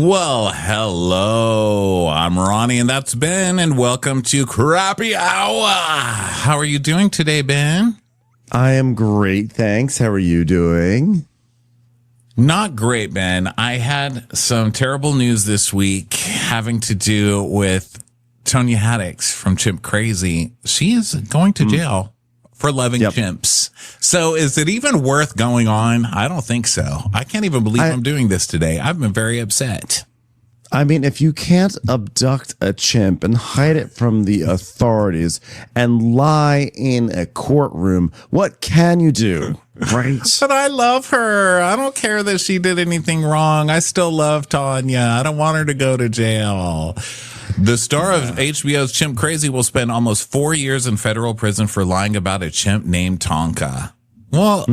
Well, hello. I'm Ronnie, and that's Ben, and welcome to Crappy Hour. How are you doing today, Ben? I am great, thanks. How are you doing? Not great, Ben. I had some terrible news this week having to do with Tonya Haddix from Chimp Crazy. She is going to jail for loving chimps. So is it even worth going on? I don't think so. I can't even believe I'm doing this today. I've been very upset. I mean, if you can't abduct a chimp and hide it from the authorities and lie in a courtroom, what can you do? Right. But I love her. I don't care that she did anything wrong. I still love Tonya. I don't want her to go to jail. The star of HBO's Chimp Crazy will spend almost 4 years in federal prison for lying about a chimp named Tonka. Well,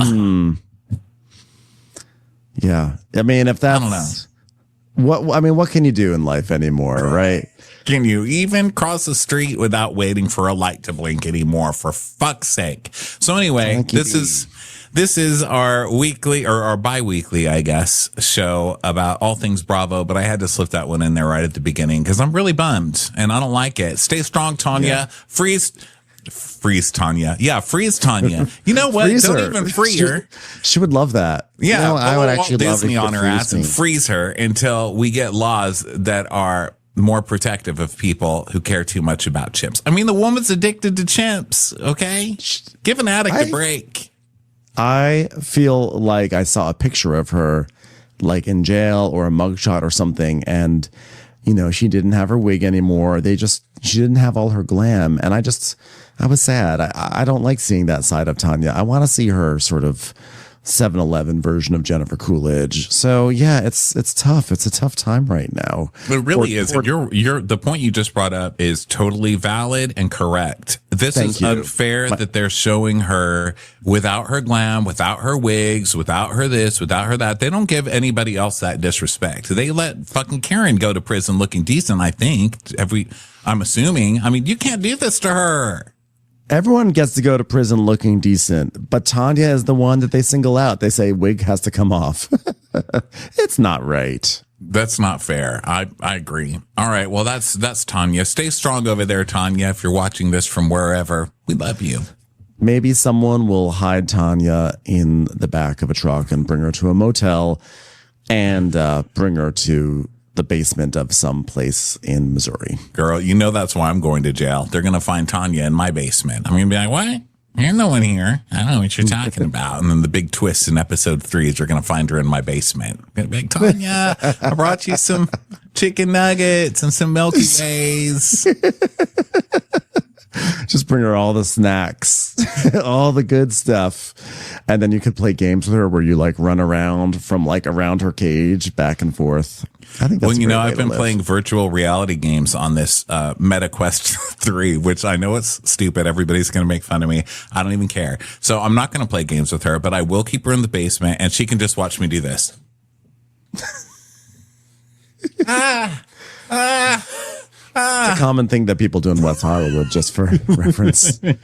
yeah. I mean, if that's, I don't know. What can you do in life anymore, right? Can you even cross the street without waiting for a light to blink anymore, for fuck's sake? So anyway, this is our weekly or our bi-weekly, I guess, show about all things Bravo, but I had to slip that one in there right at the beginning because I'm really bummed and I don't like it. Stay strong, Tonya. Yeah. Freeze Tonya. Yeah, freeze Tonya. You know what? Don't even free her. She would love that. Yeah, you know, I would actually love Disney on her ass and freeze her until we get laws that are more protective of people who care too much about chimps. I mean, the woman's addicted to chimps, okay? Give an addict a break. I feel like I saw a picture of her like in jail or a mugshot or something. And, you know, she didn't have her wig anymore. She didn't have all her glam. And I was sad. I don't like seeing that side of Tonya. I want to see her sort of 7-Eleven version of Jennifer Coolidge. So yeah, it's tough. It's a tough time right now. It really is. The point you just brought up is totally valid and correct. This is unfair that they're showing her without her glam, without her wigs, without her this, without her that. They don't give anybody else that disrespect. They let fucking Karen go to prison looking decent, I think. I'm assuming. I mean, you can't do this to her. Everyone gets to go to prison looking decent, but Tonya is the one that they single out. They say wig has to come off. It's not right. That's not fair. I agree. All right. Well, that's Tonya. Stay strong over there, Tonya. If you're watching this from wherever, we love you. Maybe someone will hide Tonya in the back of a truck and bring her to a motel and bring her to the basement of some place in Missouri. Girl, you know that's why I'm going to jail. They're going to find Tonya in my basement. I'm going to be like, what? There's no one here. I don't know what you're talking about. And then the big twist in episode 3 is you're going to find her in my basement. Going to be like, Tonya, I brought you some chicken nuggets and some Milky Ways. Just bring her all the snacks, all the good stuff. And then you could play games with her where you like run around from like around her cage back and forth. I think that's well, you know, I've been playing virtual reality games on this MetaQuest 3, which I know it's stupid. Everybody's going to make fun of me. I don't even care. So I'm not going to play games with her, but I will keep her in the basement and she can just watch me do this. It's a common thing that people do in West Hollywood, just for reference. Can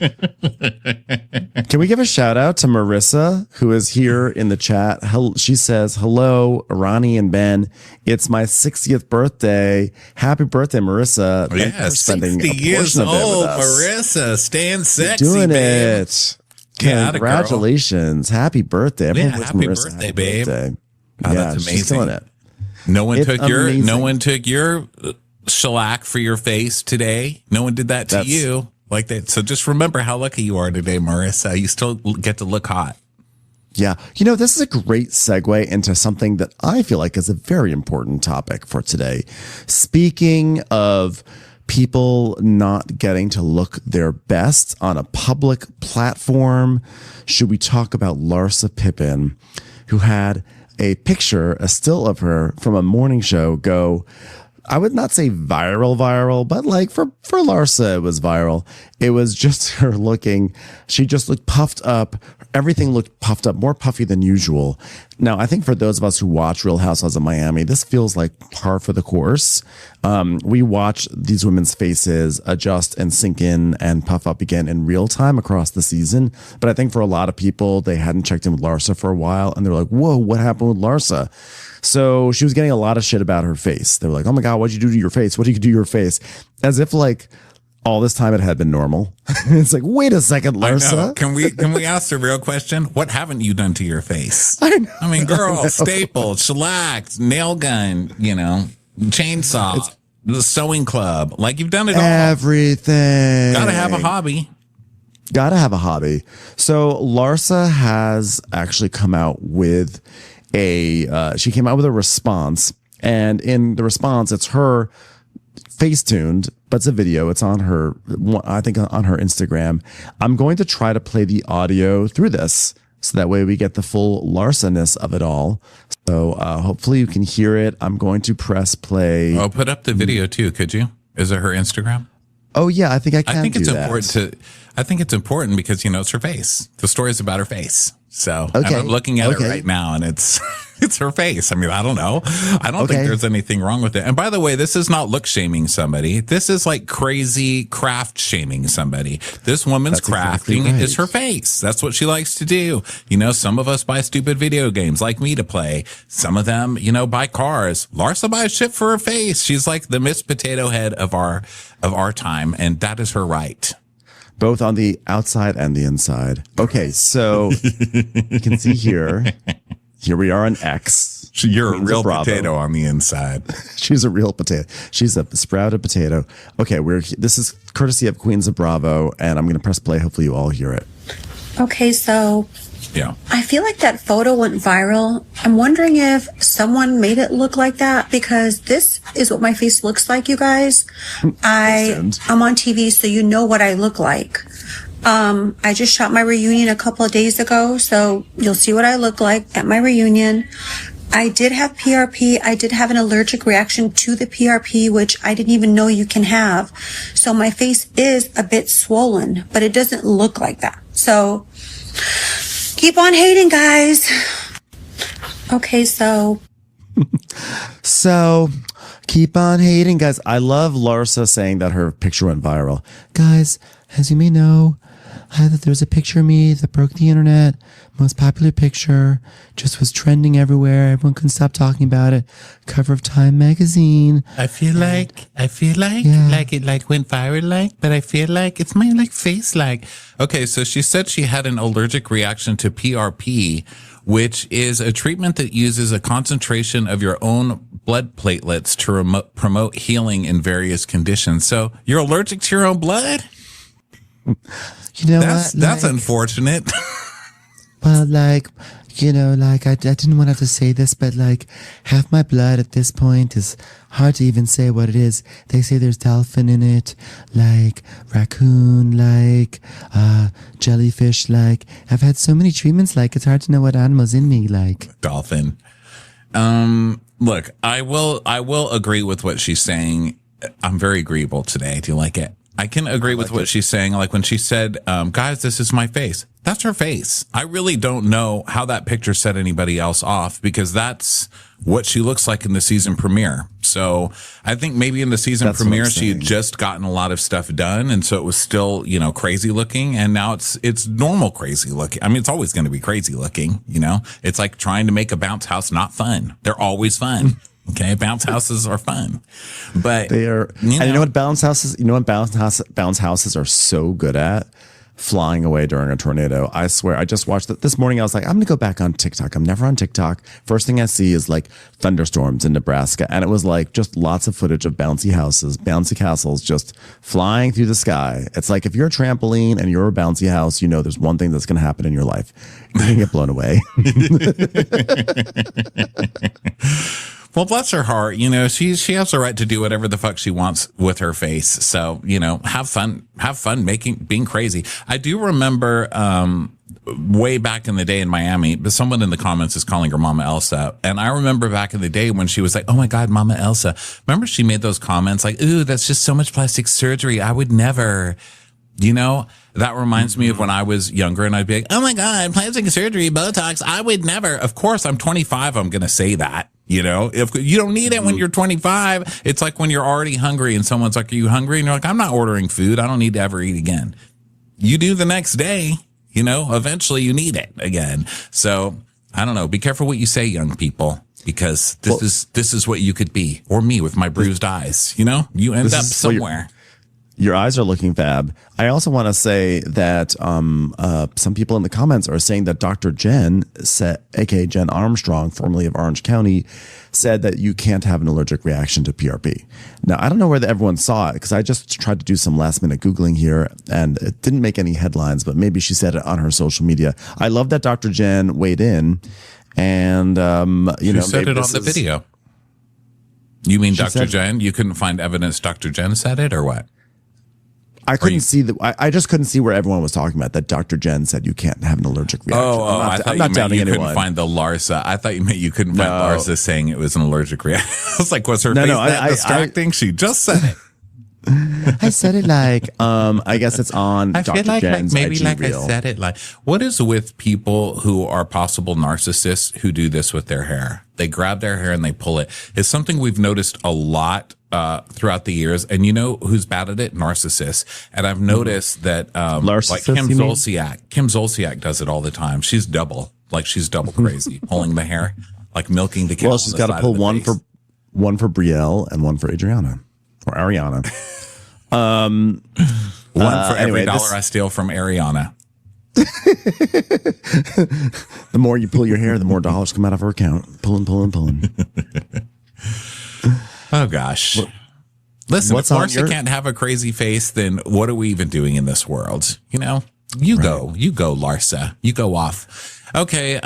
we give a shout out to Marissa, who is here in the chat? She says, hello, Ronnie and Ben. It's my 60th birthday. Happy birthday, Marissa. Thank you for spending 60 years old, Marissa. Staying sexy, doing babe. It. Congratulations. Happy birthday. Everyone happy birthday, babe. Birthday. Oh, that's amazing. She's killing it. No one took your shellac for your face today. No one did that to you like that. So just remember how lucky you are today, Marissa. You still get to look hot. Yeah. You know, this is a great segue into something that I feel like is a very important topic for today. Speaking of people not getting to look their best on a public platform, should we talk about Larsa Pippen, who had a picture, a still of her from a morning show go, I would not say viral, but like for Larsa, it was viral. It was just her looking, she just looked puffed up. Everything looked puffed up, more puffy than usual. Now, I think for those of us who watch Real Housewives of Miami, this feels like par for the course. We watch these women's faces adjust and sink in and puff up again in real time across the season. But I think for a lot of people, they hadn't checked in with Larsa for a while and they're like, whoa, what happened with Larsa? So she was getting a lot of shit about her face. They were like, oh my God, what'd you do to your face? What did you do to your face? As if like, all this time it had been normal. It's like, wait a second, Larsa. Can we ask the real question? What haven't you done to your face? I mean, girl, staple, shellacked, nail gun, chainsaw, the sewing club. Like you've done it all. Everything. Gotta have a hobby. So Larsa has actually come out with she came out with a response. And in the response, it's her face-tuned, but it's a video. It's on her, I think on her Instagram. I'm going to try to play the audio through this so that way we get the full Larsa-ness of it all. So hopefully you can hear it. I'm going to press play. Oh, put up the video too, could you? Is it her Instagram? Oh yeah, I think I can. I think it's that. important I think it's important because it's her face. The story is about her face. So I'm looking at it right now and it's her face. I mean, I don't know. I don't think there's anything wrong with it. And by the way, this is not look shaming somebody. This is like crazy craft shaming somebody. This woman's crafting is her face. That's what she likes to do. Some of us buy stupid video games like me to play. Some of them, buy cars. Larsa buys shit for her face. She's like the Miss Potato Head of our time. And that is her right. Both on the outside and the inside. Okay, so you can see here we are on X. You're a real potato on the inside. She's a real potato. She's a sprouted potato. Okay, this is courtesy of Queens of Bravo, and I'm going to press play. Hopefully you all hear it. Okay, so yeah, I feel like that photo went viral. I'm wondering if someone made it look like that because this is what my face looks like, you guys. I'm on TV, so you know what I look like. I just shot my reunion a couple of days ago, so you'll see what I look like at my reunion. I did have PRP. I did have an allergic reaction to the PRP, which I didn't even know you can have. So my face is a bit swollen, but it doesn't look like that. So keep on hating, guys. Okay, so keep on hating, guys. I love Larsa saying that her picture went viral. Guys, as you may know, there's a picture of me that broke the internet. Most popular picture. Just was trending everywhere. Everyone couldn't stop talking about it. Cover of Time magazine. I feel like it went viral but I feel like it's my face Okay, so she said she had an allergic reaction to PRP, which is a treatment that uses a concentration of your own blood platelets to promote healing in various conditions. So you're allergic to your own blood? That's unfortunate. Well, I didn't want to have to say this, but half my blood at this point is hard to even say what it is. They say there's dolphin in it, raccoon, jellyfish, I've had so many treatments, it's hard to know what animal's in me, Dolphin. Look, I will agree with what she's saying. I'm very agreeable today. Do you like it? I can agree with what she's saying. Like when she said, guys, this is my face. That's her face. I really don't know how that picture set anybody else off because that's what she looks like in the season premiere. So I think maybe in the season premiere, she had just gotten a lot of stuff done. And so it was still, crazy looking. And now it's normal crazy looking. I mean, it's always going to be crazy looking, It's like trying to make a bounce house not fun. They're always fun. Okay, bounce houses are fun, but they are. And you know what bounce houses? Bounce houses are so good at flying away during a tornado. I swear, I just watched it this morning. I was like, I'm gonna go back on TikTok. I'm never on TikTok. First thing I see is thunderstorms in Nebraska, and it was just lots of footage of bouncy houses, bouncy castles, just flying through the sky. It's like if you're a trampoline and you're a bouncy house, there's one thing that's gonna happen in your life: you're gonna get blown away. Well, bless her heart. She has the right to do whatever the fuck she wants with her face. So, have fun being crazy. I do remember, way back in the day in Miami, but someone in the comments is calling her Mama Elsa. And I remember back in the day when she was like, oh my God, Mama Elsa. Remember she made those comments ooh, that's just so much plastic surgery. I would never. You know, that reminds me of when I was younger and I'd be like, oh my God, plastic surgery, Botox. I would never. Of course, I'm 25. I'm going to say that. You know, if you don't need it when you're 25, it's like when you're already hungry and someone's like, are you hungry? And you're like, I'm not ordering food. I don't need to ever eat again. You do the next day, you know, eventually you need it again. So I don't know. Be careful what you say, young people, because this is what you could be, or me with my bruised eyes. You know, you end up somewhere. Your eyes are looking fab. I also want to say that some people in the comments are saying that Dr. Jen, aka Jen Armstrong, formerly of Orange County, said that you can't have an allergic reaction to PRP. Now, I don't know whether everyone saw it because I just tried to do some last minute Googling here and it didn't make any headlines, but maybe she said it on her social media. I love that Dr. Jen weighed in and, you know, said it on the video. You mean Dr. Jen? You couldn't find evidence Dr. Jen said it or what? I couldn't see I just couldn't see where everyone was talking about that. Dr. Jen said you can't have an allergic reaction. I'm not doubting anyone. Couldn't find the Larsa. I thought you meant you couldn't find Larsa saying it was an allergic reaction. I was like, was her face that distracting? She just said it. I said it like, I guess it's on Dr. Jen's maybe IG like reel. I said it like. What is with people who are possible narcissists who do this with their hair? They grab their hair and they pull it. It's something we've noticed a lot throughout the years. And you know who's bad at it? Narcissists. And I've noticed that like Kim Zolciak does it all the time. She's double crazy, pulling the hair, like milking the cow. Well, she's got to pull one for Brielle and one for Adriana. Or Ariana. One for every dollar I steal from Ariana. The more you pull your hair, the more dollars come out of her account. Pulling. Oh, gosh. Listen, if Larsa can't have a crazy face, then what are we even doing in this world? You know, you go, Larsa. You go off. Okay,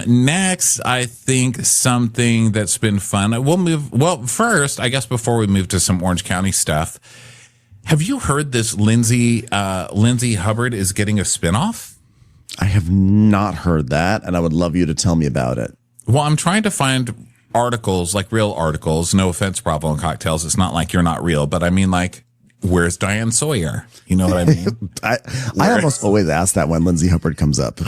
next, I think something that's been fun. First, I guess before we move to some Orange County stuff, have you heard this Lindsay Hubbard is getting a spinoff? I have not heard that, and I would love you to tell me about it. Well, I'm trying to find articles, like real articles. No offense, Bravo and Cocktails. It's not like you're not real, but I mean, like, where's Diane Sawyer? You know what I mean? I almost always ask that when Lindsay Hubbard comes up.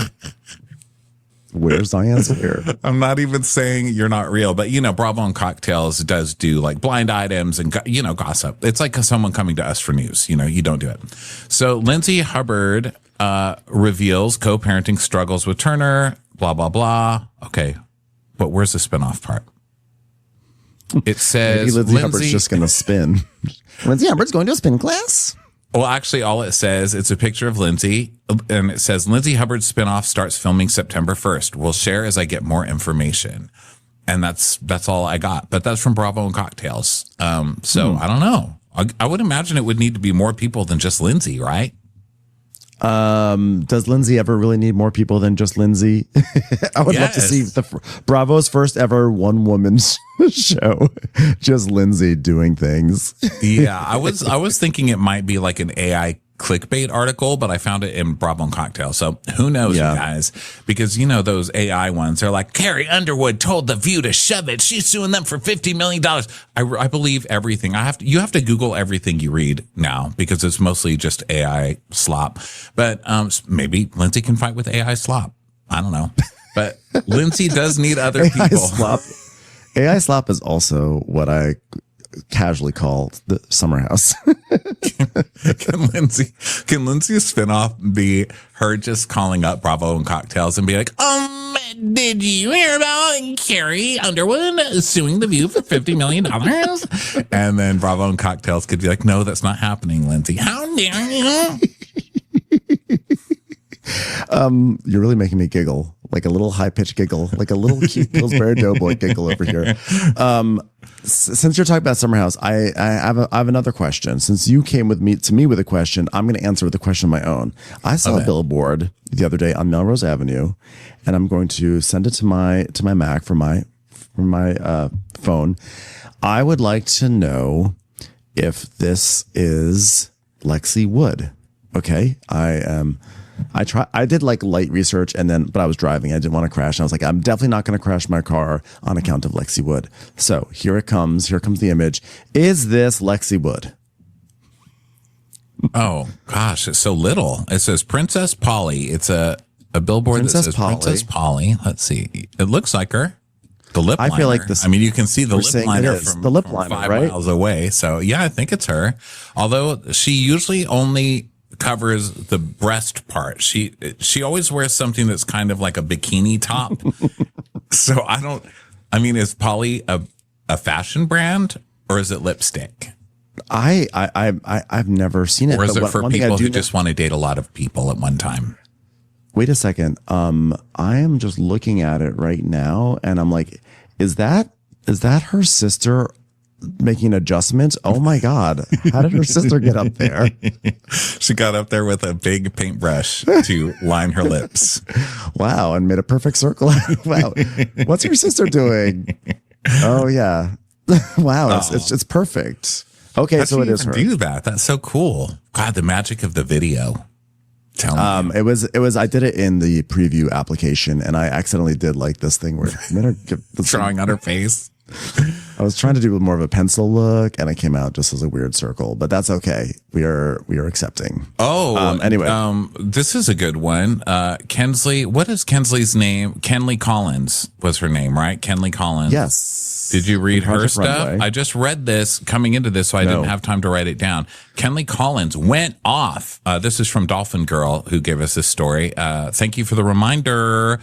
Where's Diane Sawyer? I'm not even saying you're not real, but you know, Bravo and Cocktails does do like blind items and, you know, gossip. It's like someone coming to us for news. You know, you don't do it. So Lindsay Hubbard reveals co-parenting struggles with Turner, blah, blah, blah. Okay. But where's the spinoff part? It says Lindsay Hubbard's just going to spin. Lindsay Hubbard's going to a spin class? Well, actually, all it says, it's a picture of Lindsay, and it says, Lindsay Hubbard's spinoff starts filming September 1st. We'll share as I get more information. And that's all I got. But that's from Bravo and Cocktails. So I don't know. I would imagine it would need to be more people than just Lindsay, right? Does Lindsay ever really need more people than just Lindsay? I would love to see Bravo's first ever one woman show, just Lindsay doing things. Yeah, I was thinking it might be like an AI clickbait article, but I found it in Bravo and Cocktail. So who knows, you guys? Because you know those AI ones, they're like, Carrie Underwood told The View to shove it. She's suing them for $50 million. I believe everything. You have to Google everything you read now because it's mostly just AI slop. But maybe Lindsay can fight with AI slop. I don't know. But Lindsay does need other people. AI slop is also what I casually call the summer house. Can Lindsay's spinoff be her just calling up Bravo and Cocktails and be like, did you hear about Carrie Underwood suing The View for $50 million? And then Bravo and Cocktails could be like, no, that's not happening, Lindsay. How dare you? You're really making me giggle, like a little high-pitched giggle, like a little cute Pillsbury Doughboy giggle over here. Since you're talking about Summer House, I have another question. Since you came to me with a question, I'm going to answer with a question of my own. I saw a billboard the other day on Melrose Avenue, and I'm going to send it to my Mac from my phone. I would like to know if this is Lexi Wood. Okay, I did like light research but I was driving. I didn't want to crash. And I was like, I'm definitely not going to crash my car on account of Lexi Wood. So here it comes. Here comes the image. Is this Lexi Wood? Oh gosh, it's so little. It says Princess Polly. It's a billboard that says Princess Polly. Let's see. It looks like her. The lip liner. I feel like this. I mean, you can see the lip liner from 5 miles away. So yeah, I think it's her. Although she usually only covers the breast part. She always wears something that's kind of like a bikini top. So is Polly a fashion brand or is it lipstick? I've never seen it. Or is it for people who just want to date a lot of people at one time? Wait a second. I am just looking at it right now, and I'm like, is that her sister making adjustments? Oh my God. How did her sister get up there? She got up there with a big paintbrush to line her lips. Wow. And made a perfect circle. Wow. What's your sister doing? Oh yeah. Wow. It's perfect. Okay. How'd so it is her. Do that. That's so cool. God, the magic of the video. It was I did it in the preview application and I accidentally did like this thing where drawing on her face. I was trying to do more of a pencil look and it came out just as a weird circle, but that's okay. We are accepting. Anyway, this is a good one. Kensley, what is Kensley's name? Kenley Collins was her name, right? Kenley Collins. Yes. Did you read her stuff? Runway. I just read this coming into this, so I didn't have time to write it down. Kenley Collins went off. This is from Dolphin Girl, who gave us this story. Thank you for the reminder.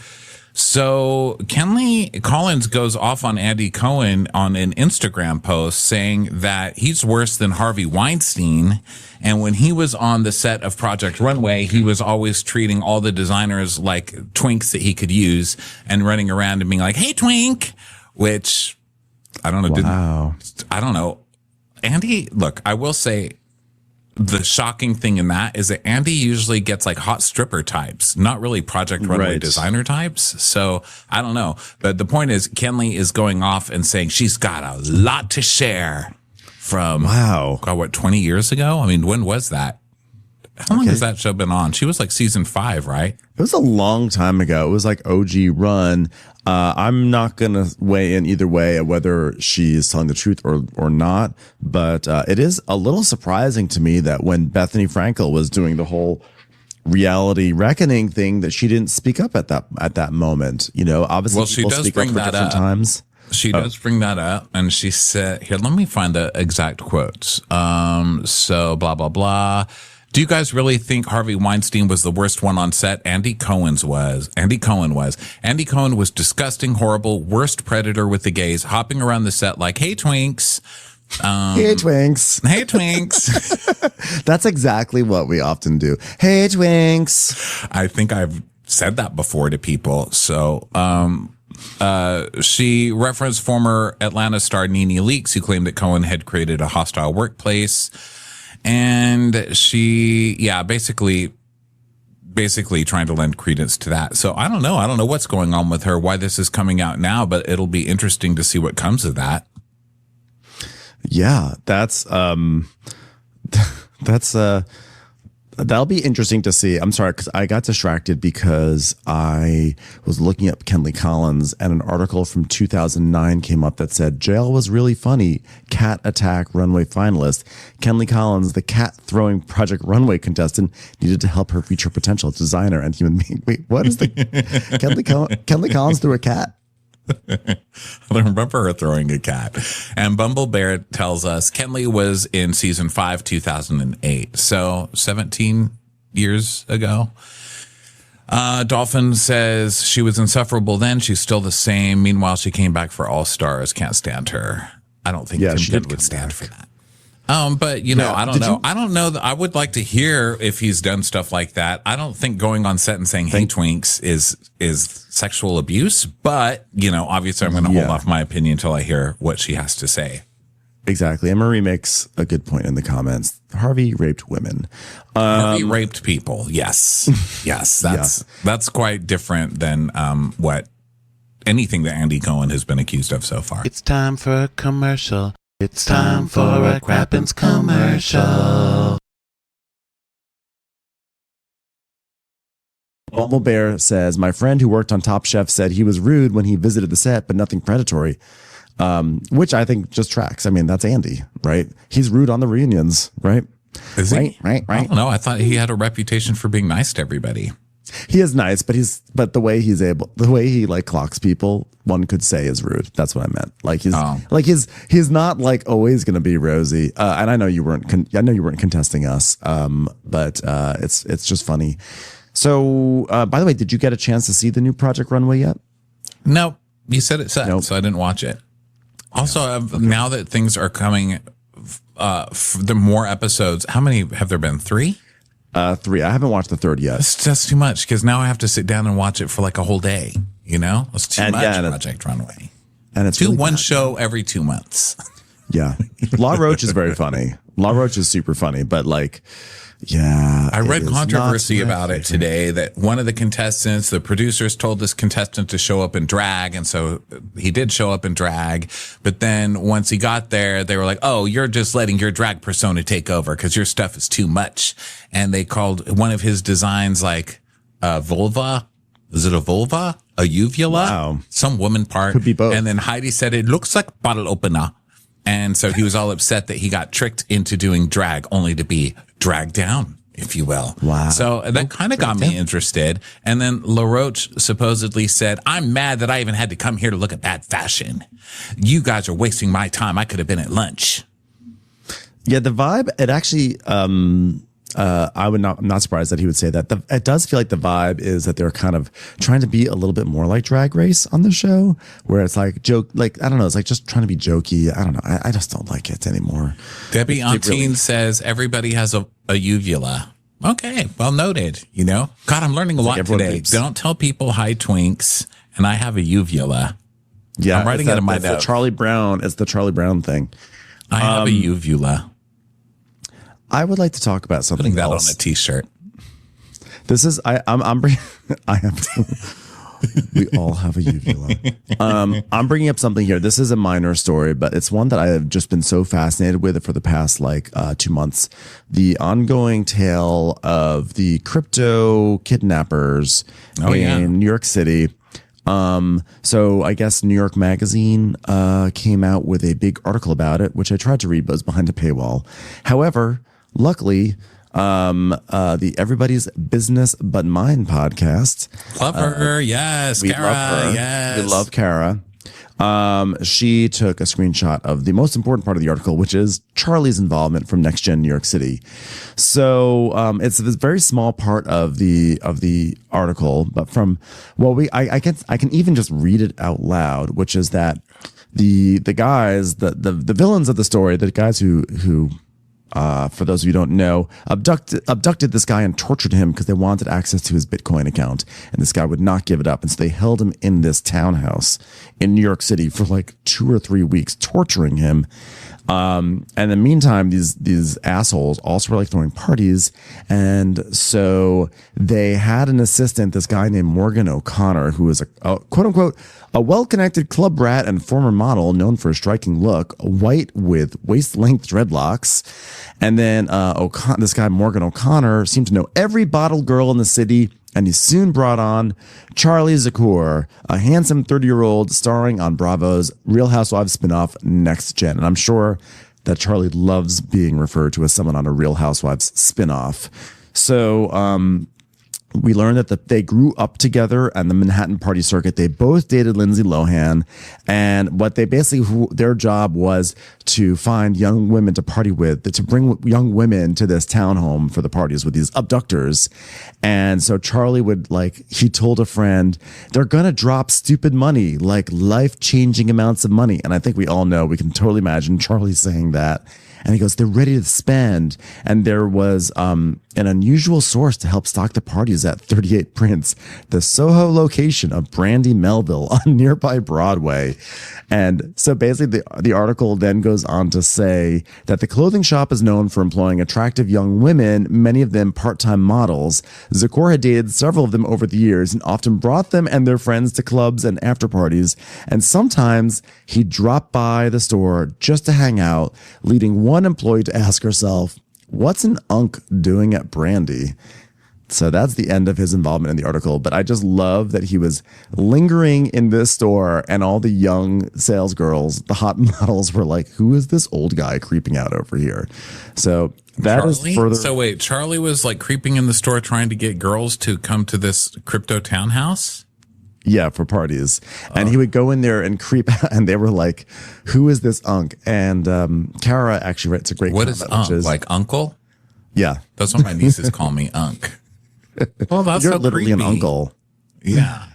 So Kenley Collins goes off on Andy Cohen on an Instagram post saying that he's worse than Harvey Weinstein. And when he was on the set of Project Runway, he was always treating all the designers like twinks that he could use and running around and being like, hey, twink, which I don't know. Wow. I don't know. Andy, look, I will say the shocking thing in that is that Andy usually gets like hot stripper types, not really Project Runway designer types. So I don't know. But the point is, Kenley is going off and saying she's got a lot to share from, God, 20 years ago? I mean, when was that? How long has that show been on? She was like season 5, right? It was a long time ago. It was like OG Run. I'm not going to weigh in either way of whether she's telling the truth or not. But it is a little surprising to me that when Bethany Frankel was doing the whole reality reckoning thing, that she didn't speak up at that moment. You know, obviously, well, people speak up for different times. She does bring that up, and she said, "Here, let me find the exact quotes." So blah blah blah. Do you guys really think Harvey Weinstein was the worst one on set? Andy Cohen was. Andy Cohen was disgusting, horrible, worst predator with the gays, hopping around the set like, hey, twinks. Hey, twinks. Hey, twinks. That's exactly what we often do. Hey, twinks. I think I've said that before to people. So, she referenced former Atlanta star Nene Leakes, who claimed that Cohen had created a hostile workplace. And she, basically trying to lend credence to that. So I don't know. I don't know what's going on with her, why this is coming out now, but it'll be interesting to see what comes of that. Yeah, that'll be interesting to see. I'm sorry, because I got distracted because I was looking up Kenley Collins and an article from 2009 came up that said, jail was really funny. Cat attack runway finalist. Kenley Collins, the cat throwing Project Runway contestant, needed to help her reach her potential as designer and human being. Wait, what is the Kenley Collins threw a cat? I don't remember her throwing a cat. And Bumble Bear tells us Kenley was in season 5, 2008. So 17 years ago. Dolphin says she was insufferable then. She's still the same. Meanwhile, she came back for All Stars. Can't stand her. I don't think Tim would stand for that. But you know, I don't know. I don't know that I would like to hear if he's done stuff like that. I don't think going on set and saying, hey, twinks is sexual abuse, but you know, obviously I'm going to hold off my opinion until I hear what she has to say. Exactly. And Marie makes a good point in the comments. Harvey raped women. Harvey raped people. Yes. Yes. That's quite different than, what anything that Andy Cohen has been accused of so far. It's time for a commercial. It's time for a Crappens commercial. Bumble Bear says, my friend who worked on Top Chef said he was rude when he visited the set, but nothing predatory, which I think just tracks. I mean, that's Andy, right? He's rude on the reunions, right? Is he? Right. I don't know. I thought he had a reputation for being nice to everybody. He is nice, but the way he like clocks people, one could say is rude. That's what I meant. Like he's not like always going to be rosy. And I know you weren't contesting us. But it's just funny. So, by the way, did you get a chance to see the new Project Runway yet? No, you said it said, Nope. so I didn't watch it. Also, now that things are coming, for the more episodes, how many have there been? 3? 3. I haven't watched the third yet. That's too much because now I have to sit down and watch it for like a whole day. You know, it's too much. Project Runway, and it's one show every 2 months. Yeah, La Roche is very funny. La Roche is super funny, but like, yeah, I read controversy about it today that one of the contestants, the producers told this contestant to show up in drag. And so he did show up in drag. But then once he got there, they were like, oh, you're just letting your drag persona take over because your stuff is too much. And they called one of his designs like a vulva. Is it a vulva? A uvula? Wow. Some woman part. Could be both. And then Heidi said it looks like bottle opener. And so he was all upset that he got tricked into doing drag only to be dragged down, if you will. Wow. So that kind of got me interested. And then La Roche supposedly said, I'm mad that I even had to come here to look at bad fashion. You guys are wasting my time. I could have been at lunch. Yeah, the vibe, it actually, I'm not surprised that he would say that. It does feel like the vibe is that they're kind of trying to be a little bit more like Drag Race on the show, where it's like joke, like, I don't know, it's like just trying to be jokey. I don't know. I just don't like it anymore. Debbie Antine says everybody has a uvula. Okay, well noted. You know, God, I'm learning a lot today. Don't tell people hi twinks, and I have a uvula. Yeah, I'm writing it in my notes. Charlie Brown. It's the Charlie Brown thing. I have a uvula. I would like to talk about something Putting that else. on a t-shirt. This is I'm bringing. I have. We all have a uvula. I'm bringing up something here. This is a minor story, but it's one that I have just been so fascinated with for the past 2 months. The ongoing tale of the crypto kidnappers in New York City. So I guess New York Magazine came out with a big article about it, which I tried to read, but it was behind a paywall. However, luckily, the Everybody's Business But Mine podcast. Love her, yes. We Kara, love her. yes. We love Kara. She took a screenshot of the most important part of the article, which is Charlie's involvement from Next Gen New York City. So it's this very small part of the article, but from I can even just read it out loud, which is that the guys, the villains of the story, the guys who for those of you who don't know, abducted this guy and tortured him because they wanted access to his Bitcoin account. And this guy would not give it up. And so they held him in this townhouse in New York City for 2 or 3 weeks, torturing him. And in the meantime, these assholes also were throwing parties. And so they had an assistant, this guy named Morgan O'Connor, who was a quote unquote, a well-connected club rat and former model known for a striking look, white with waist-length dreadlocks. And then this guy, Morgan O'Connor, seemed to know every bottle girl in the city. And he soon brought on Charlie Zakour, a handsome 30-year-old starring on Bravo's Real Housewives spinoff Next Gen. And I'm sure that Charlie loves being referred to as someone on a Real Housewives spinoff. So we learned that they grew up together on the Manhattan party circuit. They both dated Lindsay Lohan. And what they their job was to find young women to party with, to bring young women to this townhome for the parties with these abductors. And so Charlie would he told a friend, they're going to drop stupid money, life-changing amounts of money. And I think we all know, we can totally imagine Charlie saying that. And he goes, they're ready to spend. And there was an unusual source to help stock the parties at 38 Prince, the Soho location of Brandi Melville on nearby Broadway. And so basically the article then goes on to say that the clothing shop is known for employing attractive young women, many of them part-time models. Zakour had dated several of them over the years and often brought them and their friends to clubs and after parties. And sometimes he dropped by the store just to hang out, leading one employee to ask herself, what's an unk doing at Brandi? So that's the end of his involvement in the article. But I just love that he was lingering in this store and all the young sales girls, the hot models, were like, who is this old guy creeping out over here? So that Charlie? is further. So wait, Charlie was like creeping in the store trying to get girls to come to this crypto townhouse? Yeah, for parties. And he would go in there and creep out, and they were like, who is this unk? And Kara actually writes a great What comment. is unk? Like uncle? Yeah. That's what my nieces call me, unk. Well, that's You're so literally creepy. an uncle. Yeah.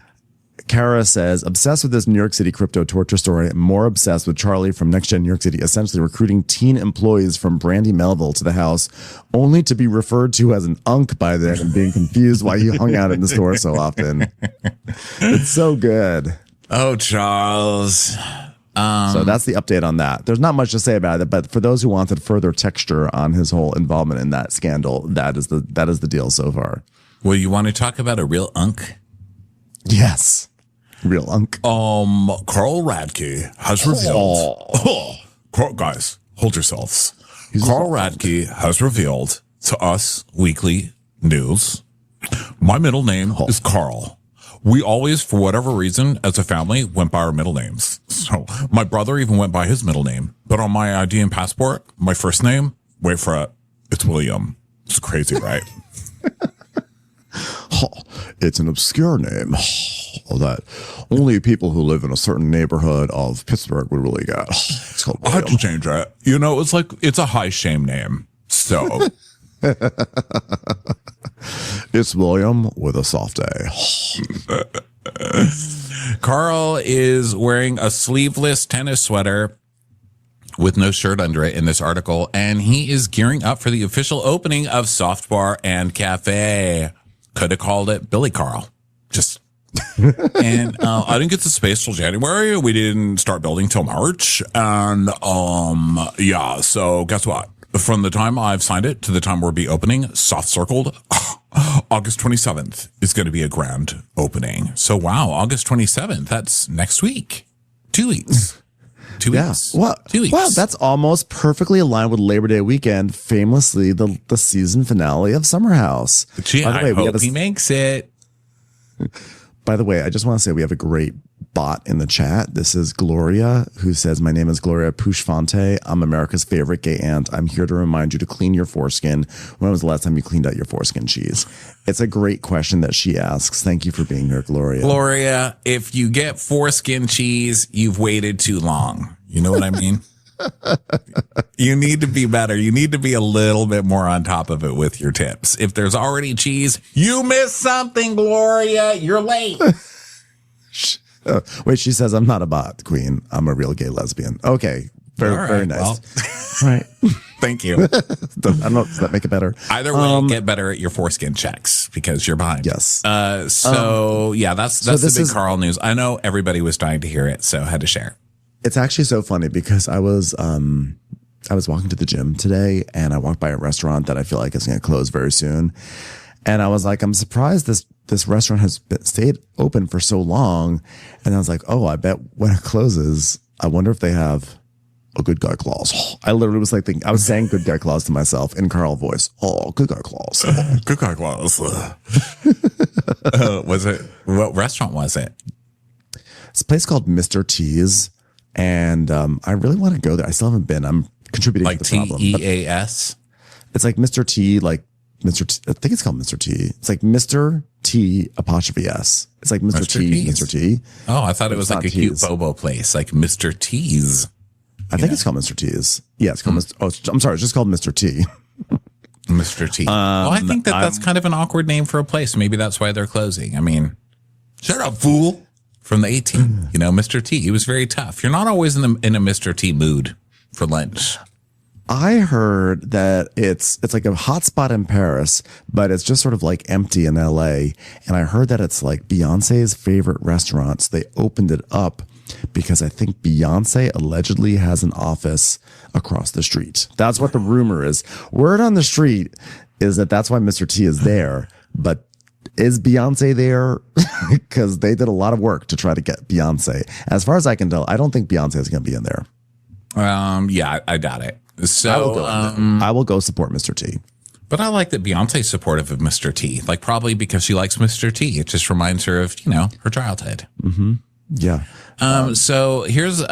Kara says, obsessed with this New York City crypto torture story, more obsessed with Charlie from Next Gen New York City, essentially recruiting teen employees from Brandi Melville to the house, only to be referred to as an unk by them and being confused why he hung out in the store so often. It's so good. Oh, Charles. So that's the update on that. There's not much to say about it, but for those who wanted further texture on his whole involvement in that scandal, that is the deal so far. Well, you want to talk about a real unk? Yes. Real unk. Carl Radke has revealed. Guys, hold yourselves. Carl Radke has revealed to us weekly news. My middle name is Carl. We always, for whatever reason, as a family, went by our middle names. So my brother even went by his middle name. But on my ID and passport, my first name, wait for it, it's William. It's crazy, right? It's an obscure name that only people who live in a certain neighborhood of Pittsburgh would really get. It's called I had to change it. You know, it's a high shame name. So it's William with a soft A. Carl is wearing a sleeveless tennis sweater with no shirt under it in this article, and he is gearing up for the official opening of Soft Bar and Cafe. Could have called it Billy Carl. Just and I didn't get to space till January. We didn't start building till March. And yeah, so guess what? From the time I've signed it to the time we'll be opening, soft circled, August 27th is going to be a grand opening. So wow, August 27th, that's next week. 2 weeks. 2 weeks. Well, 2 weeks. Well, that's almost perfectly aligned with Labor Day weekend, famously the season finale of Summer House. Gee, I hope he makes it. By the way, I just want to say we have a great bot in the chat. This is Gloria, who says, my name is Gloria Pushfonte. I'm America's favorite gay aunt. I'm here to remind you to clean your foreskin. When was the last time you cleaned out your foreskin cheese? It's a great question that she asks. Thank you for being here, Gloria. Gloria, if you get foreskin cheese, you've waited too long. You know what I mean? You need to be better. You need to be a little bit more on top of it with your tips. If there's already cheese, you missed something, Gloria. You're late. Wait, she says, I'm not a bot queen. I'm a real gay lesbian. Okay. Very nice. Well, right. Thank you. I don't know. Does that make it better? Either way, get better at your foreskin checks because you're behind. Yes. Yeah, that's the big Carl news. I know everybody was dying to hear it, so I had to share. It's actually so funny because I was walking to the gym today and I walked by a restaurant that I feel like is going to close very soon. And I was like, I'm surprised this restaurant has stayed open for so long. And I was like, oh, I bet when it closes, I wonder if they have a good guy clause. I literally was like thinking, I was saying good guy clause to myself in Carl voice. Oh, good guy clause. Good guy clause. What restaurant was it? It's a place called Mr. T's. And I really want to go there. I still haven't been. I'm contributing like to the problem. TEAS? It's like Mr. T, like Mr. T. I think it's called Mr. T. It's like Mr. T apostrophe S. It's like Mr. T, Mr. T. Oh, I thought it was like a cute bobo place, like Mr. T's. I think it's called Mr. T's. Yeah, it's called Mr. Oh, I'm sorry. It's just called Mr. T. Mr. T. Well, I think that's kind of an awkward name for a place. Maybe that's why they're closing. I mean, shut up, fool. From the 18, Mr. T. He was very tough. You're not always in a Mr. T mood for lunch. I heard that it's like a hot spot in Paris, but it's just sort of like empty in LA. And I heard that it's like Beyonce's favorite restaurants. They opened it up because I think Beyonce allegedly has an office across the street. That's what the rumor is. Word on the street is that that's why Mr. T is there. But is Beyonce there? Because they did a lot of work to try to get Beyonce. As far as I can tell, I don't think Beyonce is going to be in there. Yeah, I doubt it. So I will go support Mr. T. But I like that Beyonce's supportive of Mr. T, like probably because she likes Mr. T. It just reminds her of, her childhood. Mm-hmm. Yeah. So here's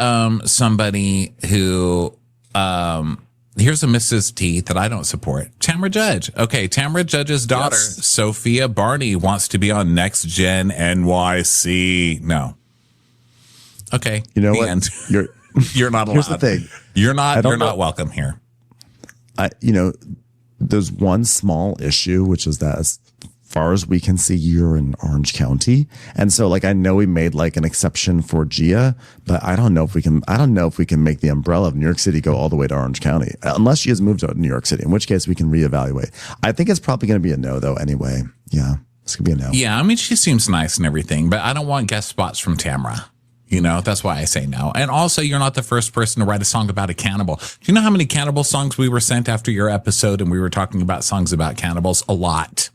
somebody who here's a Mrs. T that I don't support. Tamra Judge. Okay, Tamra Judge's daughter, Sophia Barney, wants to be on Next Gen NYC. No. Okay. You know what? You're not allowed. Here's the thing. You're not welcome here. There's one small issue, which is that as far as we can see, you're in Orange County. And so I know we made an exception for Gia, but I don't know if we can make the umbrella of New York City go all the way to Orange County, unless she has moved to New York City, in which case we can reevaluate. I think it's probably going to be a no though. Anyway. Yeah. It's going to be a no. Yeah. I mean, she seems nice and everything, but I don't want guest spots from Tamra. That's why I say no. And also, you're not the first person to write a song about a cannibal. Do you know how many cannibal songs we were sent after your episode and we were talking about songs about cannibals? A lot.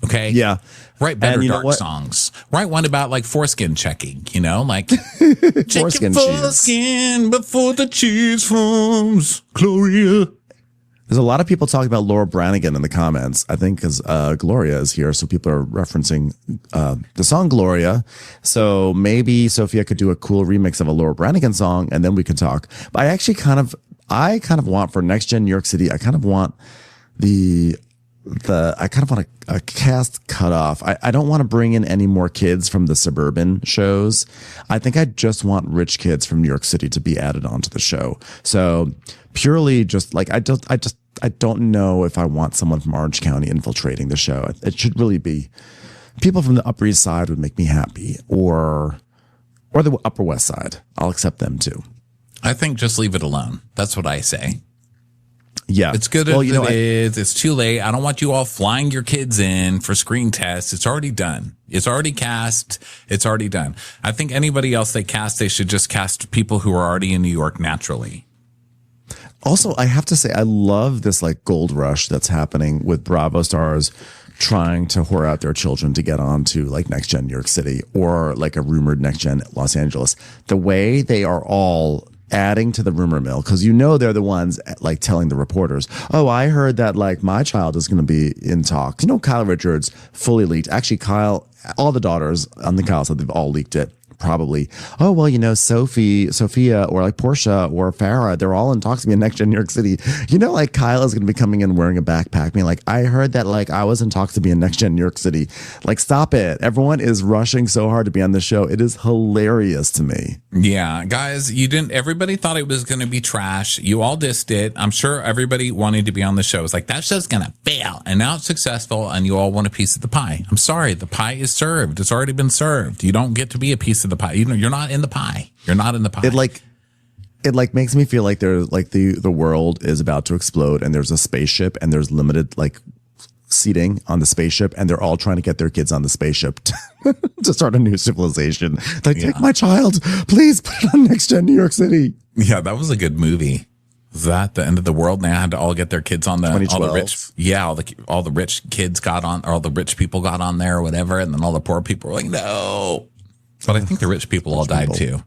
Okay. Yeah. Write better dark songs. Write one about foreskin checking, foreskin foreskin before the cheese forms. Gloria. There's a lot of people talking about Laura Branigan in the comments, I think, because Gloria is here. So people are referencing the song Gloria. So maybe Sophia could do a cool remix of a Laura Branigan song and then we could talk. But I actually kind of want for Next Gen New York City, I kind of want a cast cutoff. I don't want to bring in any more kids from the suburban shows. I think I just want rich kids from New York City to be added onto the show. So purely just I don't know if I want someone from Orange County infiltrating the show. It should really be people from the Upper East Side would make me happy, or the Upper West Side. I'll accept them too. I think just leave it alone. That's what I say. Yeah. It's good as it is. It's too late. I don't want you all flying your kids in for screen tests. It's already done. It's already cast. It's already done. I think anybody else they cast, they should just cast people who are already in New York naturally. Also, I have to say, I love this gold rush that's happening with Bravo stars trying to whore out their children to get on to Next Gen New York City or a rumored Next Gen Los Angeles. The way they are all adding to the rumor mill, because they're the ones telling the reporters, oh, I heard that my child is going to be in talks. Kyle Richards fully leaked. Actually, Kyle, all the daughters on the Kyle side, they've all leaked it. Probably, oh, well, Sophia, or Portia or Farrah, they're all in talks to be in Next Gen New York City. Kyle is going to be coming in wearing a backpack, being I heard that I was in talks to be in Next Gen New York City. Stop it. Everyone is rushing so hard to be on the show. It is hilarious to me. Yeah, guys, everybody thought it was going to be trash. You all dissed it. I'm sure everybody wanted to be on the show. It's that show's going to fail. And now it's successful and you all want a piece of the pie. I'm sorry. The pie is served. It's already been served. You don't get to be a piece of the pie. You're not in the pie. You're not in the pie. It makes me feel like there's the world is about to explode and there's a spaceship and there's limited seating on the spaceship and they're all trying to get their kids on the spaceship to start a new civilization. Take my child, please put it on Next Gen New York City. Yeah, that was a good movie. Was that the end of the world? Now had to all get their kids on all the rich. Yeah, all the rich kids got on, or all the rich people got on there or whatever, and then all the poor people were no. But I think the rich people all died too.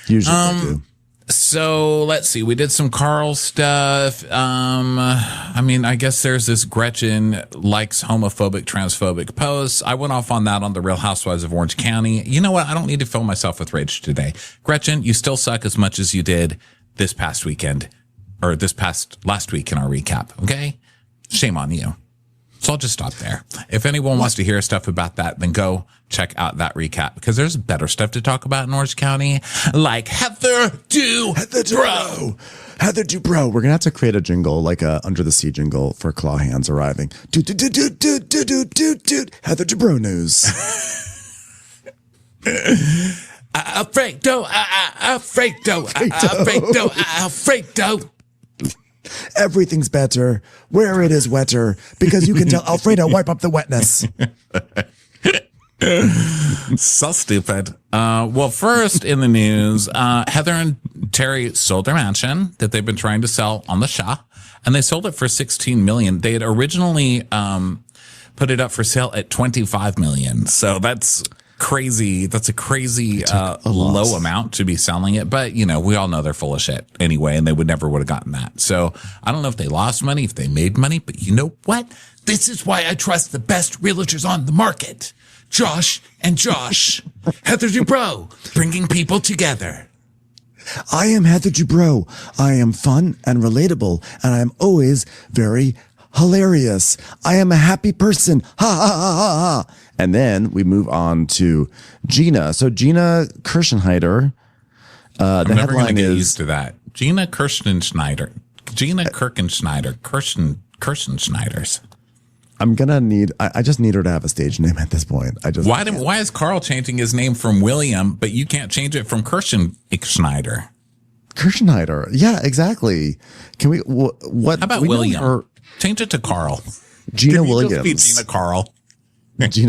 Usually they do. So let's see. We did some Carl stuff. I guess there's this Gretchen likes homophobic, transphobic posts. I went off on that on the Real Housewives of Orange County. You know what? I don't need to fill myself with rage today. Gretchen, you still suck as much as you did this past weekend, or last week in our recap. Okay. Shame on you. So I'll just stop there. If anyone wants to hear stuff about that, then go check out that recap, because there's better stuff to talk about in Orange County, like Heather Dubrow. Heather Dubrow. We're gonna have to create a jingle, like a Under the Sea jingle for claw hands arriving. Heather Dubrow news. Alfredo. Everything's better where it is wetter, because you can tell Alfredo wipe up the wetness. So stupid. Well, first in the news, Heather and Terry sold their mansion that they've been trying to sell on the Shah, and they sold it for $16 million. They had originally put it up for sale at $25 million. So that's crazy. That's a crazy low amount to be selling it. But, you know, we all know they're full of shit anyway, and they would have gotten that. So I don't know if they lost money, if they made money, but you know what? This is why I trust the best realtors on the market. Josh and Josh. Heather Dubrow, bringing people together. I am Heather Dubrow. I am fun and relatable, and I am always very hilarious. I am a happy person. Ha ha ha ha ha. And then we move on to Gina. So Gina Kirschenheiter. I'm never going to get used to that. Gina Kirschenschneider. Kirschenschneiders. I'm gonna need. I just need her to have a stage name at this point. Why is Carl changing his name from William, but you can't change it from Kirschenschneider? Kirschenheiter. Yeah, exactly. Can we? What? How about William? Change it to Carl. Gina Can Williams. Just be Gina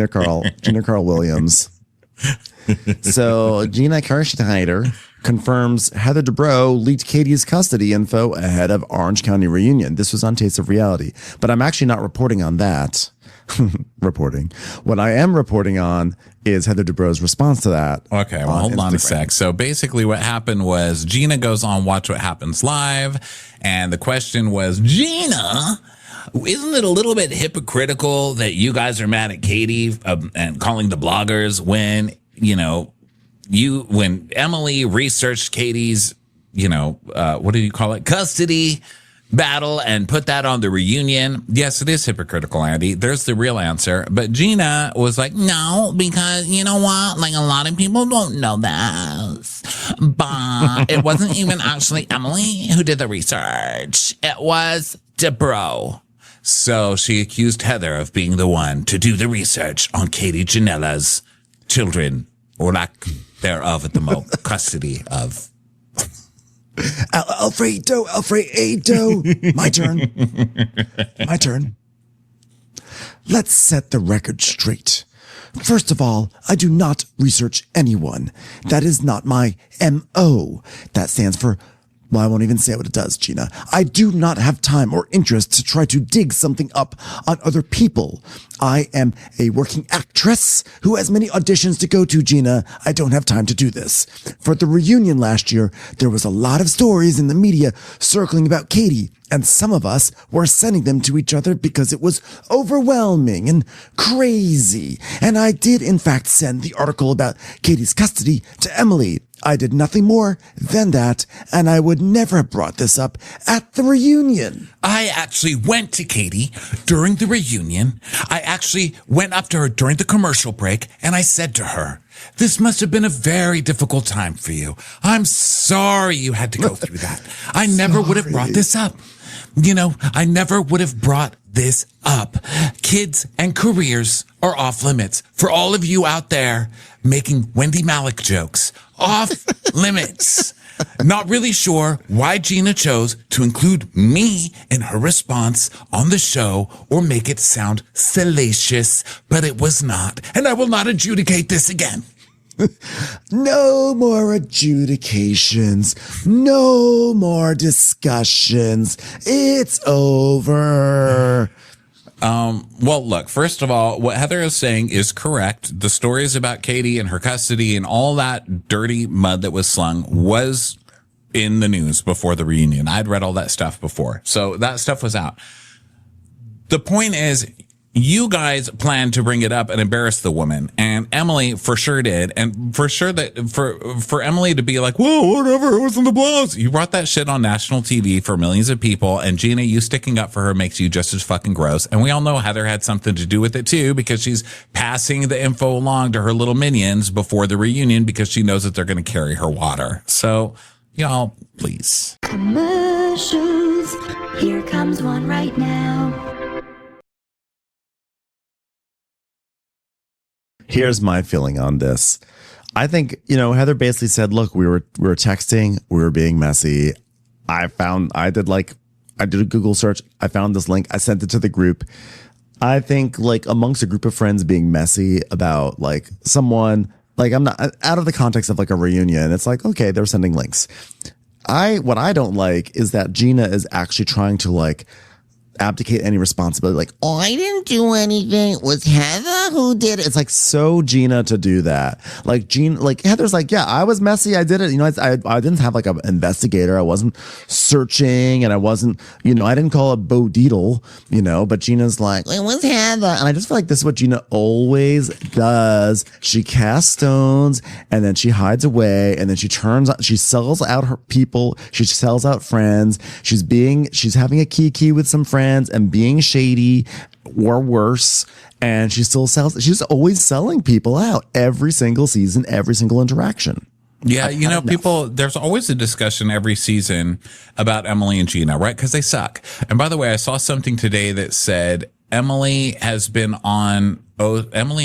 Carl. Gina Carl Williams. So Gina Kirschenheiter confirms Heather Dubrow leaked Katie's custody info ahead of Orange County reunion. This was on Taste of Reality, but I'm actually not reporting on that. What I am reporting on is Heather Dubrow's response to that. Okay, well, hold on a sec. So basically what happened was Gina goes on Watch What Happens Live, and the question was, Gina, isn't it a little bit hypocritical that you guys are mad at Katie and calling the bloggers when, you know, when Emily researched Katie's, you know, what do you call it? Custody battle and put that on the reunion. Yes, it is hypocritical, Andy. There's the real answer. But Gina was like, no, because you know what? Like a lot of people don't know this. But it wasn't even actually Emily who did the research. It was Dubrow. So she accused Heather of being the one to do the research on Katie Janella's children, or lack thereof at the moment, custody of. Alfredo. My turn. Let's set the record straight. First of all, I do not research anyone. That is not my MO. That stands for, well, I won't even say what it does, Gina. I do not have time or interest to try to dig something up on other people. I am a working actress who has many auditions to go to, Gina. I don't have time to do this. For the reunion last year, there was a lot of stories in the media circling about Katie, and some of us were sending them to each other because it was overwhelming and crazy. And I did, in fact, send the article about Katie's custody to Emily. I did nothing more than that, and I would never have brought this up at the reunion. I actually went to Katie during the reunion. I actually went up to her during the commercial break, and I said to her, this must have been a very difficult time for you. I'm sorry you had to go through that. I never would have brought this up. You know, I never would have brought this up. Kids and careers are off limits. For all of you out there making Wendy Malick jokes, off limits. Not really sure why Gina chose to include me in her response on the show or make it sound salacious, but it was not. And I will not adjudicate this again. No more adjudications. No more discussions. It's over. Well, look, first of all, what Heather is saying is correct. The stories about Katie and her custody and all that dirty mud that was slung was in the news before the reunion. I'd read all that stuff before. So that stuff was out. The point is, you guys planned to bring it up and embarrass the woman, and Emily for sure did. And for sure that for Emily to be like, whoa, whatever, it was in the blogs. You brought that shit on national TV for millions of people, and Gina, you sticking up for her makes you just as fucking gross. And we all know Heather had something to do with it too, because she's passing the info along to her little minions before the reunion because she knows that they're going to carry her water. So, y'all, please. Commercials. Here comes one right now. Here's my feeling on this. I think, Heather basically said, look, we were texting, we were being messy. I did a Google search. I found this link. I sent it to the group. I think amongst a group of friends being messy about someone, I'm not out of the context of a reunion. It's okay, they're sending links. What I don't like is that Gina is actually trying to abdicate any responsibility. Like, oh, I didn't do anything. It was Heather who did it. It's like so Gina to do that. Like Heather's like, yeah, I was messy. I did it. You know, I didn't have like an investigator. I wasn't searching, and I wasn't, you know, I didn't call a Bo Deedle, you know, but Gina's like, it was Heather. And I just feel like this is what Gina always does. She casts stones and then she hides away, and then she sells out her people. She sells out friends. She's having a kiki with some friends and being shady or worse. And she's always selling people out every single season, every single interaction. Yeah, you know, there's always a discussion every season about Emily and Gina, right? Because they suck. And by the way, I saw something today that said Emily and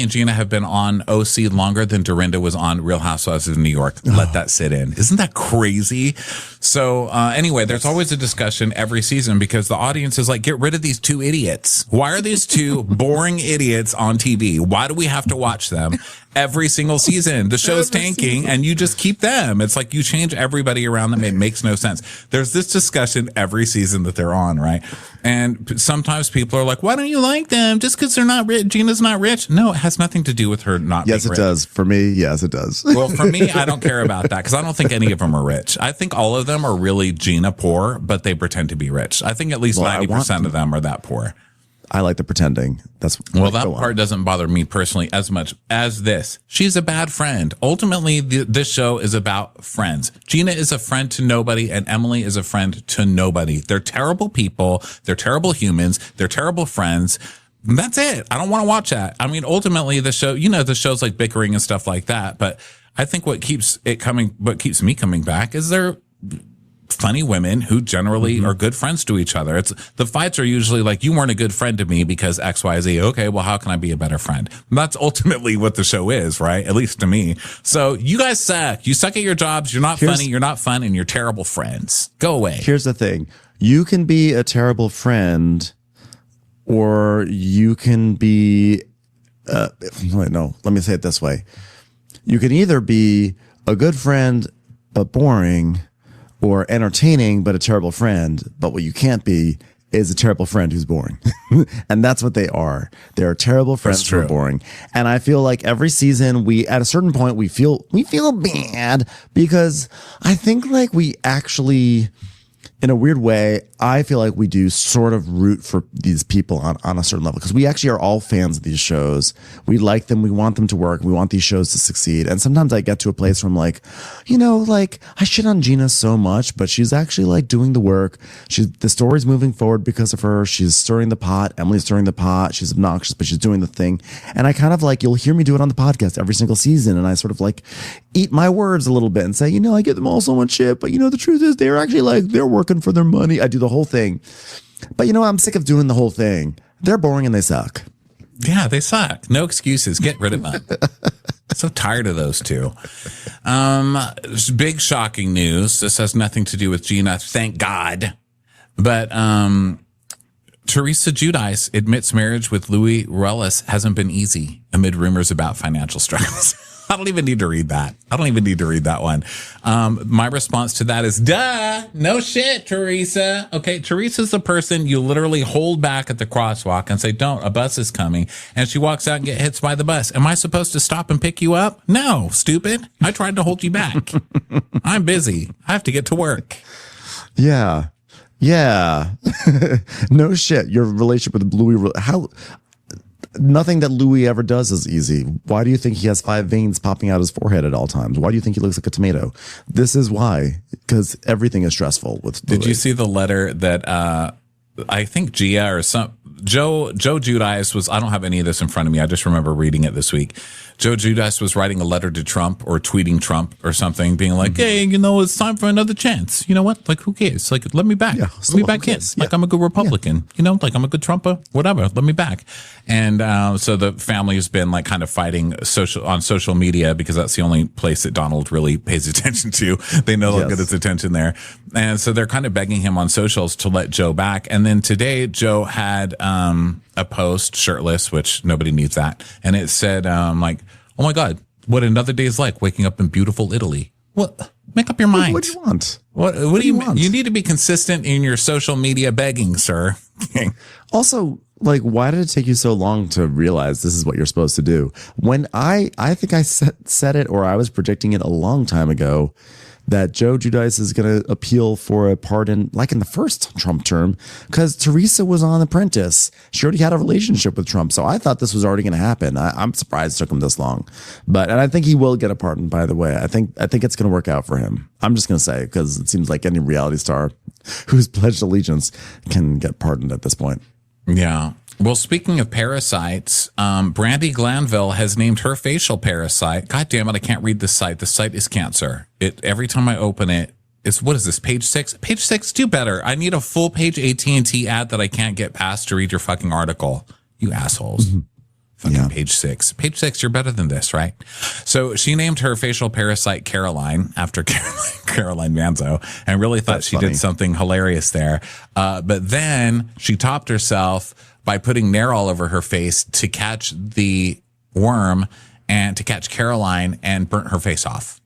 Gina have been on OC longer than Dorinda was on Real Housewives of New York. Let that sit in. Isn't that crazy? So anyway, there's always a discussion every season because the audience is like, get rid of these two idiots. Why are these two boring idiots on TV? Why do we have to watch them every single season? The show's tanking and you just keep them. It's like you change everybody around them. It makes no sense. There's this discussion every season that they're on, right? And sometimes people are like, why don't you like them? Just because they're not rich. Gina's not rich. No, it has nothing to do with her not being rich. Yes, it does. For me, yes, it does. Well, for me, I don't care about that because I don't think any of them are rich. I think all of them are really Gina poor, but they pretend to be rich. I think at least 90% of them are that poor. I like the pretending. That part doesn't bother me personally as much as this. She's a bad friend. Ultimately, this show is about friends. Gina is a friend to nobody, and Emily is a friend to nobody. They're terrible people. They're terrible humans. They're terrible friends. That's it. I don't want to watch that. I mean, ultimately, the show, you know, the show's like bickering and stuff like that. But I think what keeps me coming back is they're funny women who generally are good friends to each other. The fights are usually like, you weren't a good friend to me because X, Y, Z. Okay, well, how can I be a better friend? And that's ultimately what the show is, right? At least to me. So you guys suck. You suck at your jobs. You're not funny. You're not fun, and you're terrible friends. Go away. Here's the thing. You can be a terrible friend, or you can be, no, let me say it this way. You can either be a good friend, but boring, or entertaining, but a terrible friend. But what you can't be is a terrible friend who's boring. And that's what they are. They're terrible friends who are boring. And I feel like every season at a certain point, we feel bad because I think like we actually, in a weird way, I feel like we do sort of root for these people on a certain level because we actually are all fans of these shows. We like them. We want them to work. We want these shows to succeed. And sometimes I get to a place where I'm like, you know, like I shit on Gina so much, but she's actually like doing the work. The story's moving forward because of her. She's stirring the pot. Emily's stirring the pot. She's obnoxious, but she's doing the thing. And I kind of like, you'll hear me do it on the podcast every single season. And I sort of like eat my words a little bit and say, you know, I give them all so much shit, but you know, the truth is they're actually like, they're working for their money. I do the whole thing. But you know, I'm sick of doing the whole thing. They're boring and they suck. Yeah, they suck. No excuses. Get rid of them. So tired of those two. Big shocking news. This has nothing to do with Gina, thank God. But Teresa Giudice admits marriage with Louis Ruelas hasn't been easy amid rumors about financial struggles. I don't even need to read that. I don't even need to read that one. My response to that is, duh, no shit, Teresa. Okay, Teresa's the person you literally hold back at the crosswalk and say, don't, a bus is coming. And she walks out and gets hit by the bus. Am I supposed to stop and pick you up? No, stupid. I tried to hold you back. I'm busy. I have to get to work. Yeah. Yeah. No shit. Your relationship with Louis, nothing that Louis ever does is easy. Why do you think he has 5 veins popping out his forehead at all times? Why do you think he looks like a tomato? This is why, because everything is stressful with Louis. Did you see the letter that I think Gia or Joe Giudice was, I don't have any of this in front of me. I just remember reading it this week. Joe Giudice was writing a letter to Trump or tweeting Trump or something, being like, hey, you know, it's time for another chance. You know what? Like, who cares? Like, let me back. Yeah, let me back in. Yeah. Like, I'm a good Republican. Yeah. You know, like, I'm a good Trumper, whatever. Let me back. And so the family has been like kind of fighting on social media because that's the only place that Donald really pays attention to. They know they'll get his attention there. And so they're kind of begging him on socials to let Joe back. And then today, Joe had a post shirtless, which nobody needs that. And it said, like, oh my God, what another day is like waking up in beautiful Italy. What? Make up your mind. What do you want? What do you want? You need to be consistent in your social media begging, sir. shocking. Also, like, why did it take you so long to realize this is what you're supposed to do? When I think I said it, or I was predicting it a long time ago, that Joe Giudice is going to appeal for a pardon, like in the first Trump term, because Teresa was on Apprentice. She already had a relationship with Trump, so I thought this was already going to happen. I'm surprised it took him this long, and I think he will get a pardon. By the way, I think it's going to work out for him. I'm just going to say, because it seems like any reality star who's pledged allegiance can get pardoned at this point. Yeah. Well, speaking of parasites, Brandi Glanville has named her facial parasite. God damn it, I can't read this site. The site is cancer. Every time I open it, what is this, page 6? Page 6, do better. I need a full page AT&T ad that I can't get past to read your fucking article. You assholes. Mm-hmm. Fucking yeah. Page 6. Page 6, you're better than this, right? So she named her facial parasite Caroline after Caroline Manzo, and really thought That's she funny. Did something hilarious there. But then she topped herself by putting Nair all over her face to catch the worm and to catch Caroline, and burnt her face off.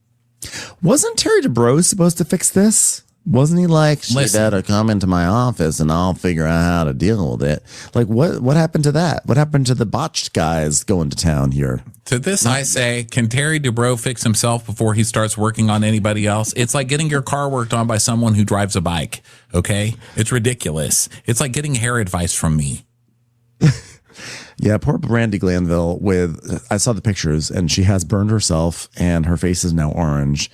Wasn't Terry Dubrow supposed to fix this? Wasn't he like, she better come into my office and I'll figure out how to deal with it? Like, what happened to that? What happened to the botched guys going to town here? To this, I say, can Terry Dubrow fix himself before he starts working on anybody else? It's like getting your car worked on by someone who drives a bike, okay? It's ridiculous. It's like getting hair advice from me. Yeah, poor Brandi Glanville. I saw the pictures, and she has burned herself, and her face is now orange.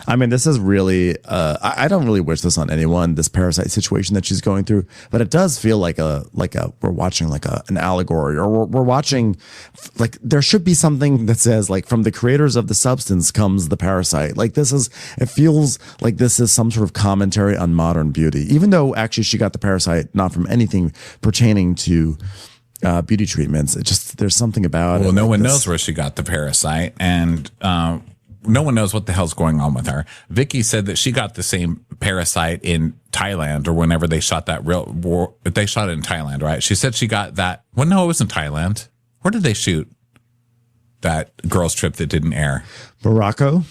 I mean, this is really. I don't really wish this on anyone. This parasite situation that she's going through, but it does feel like we're watching like an allegory, or we're watching like there should be something that says like from the creators of the substance comes the parasite. Like it feels like this is some sort of commentary on modern beauty, even though actually she got the parasite not from anything pertaining to beauty treatments. It just, there's something about it. Well, no one knows where she got the parasite, and no one knows what the hell's going on with her. Vicky said that she got the same parasite in Thailand, or whenever they shot that they shot it in Thailand, right? She said she got that. Well, no, it was in Thailand. Where did they shoot that girls' trip that didn't air? Morocco.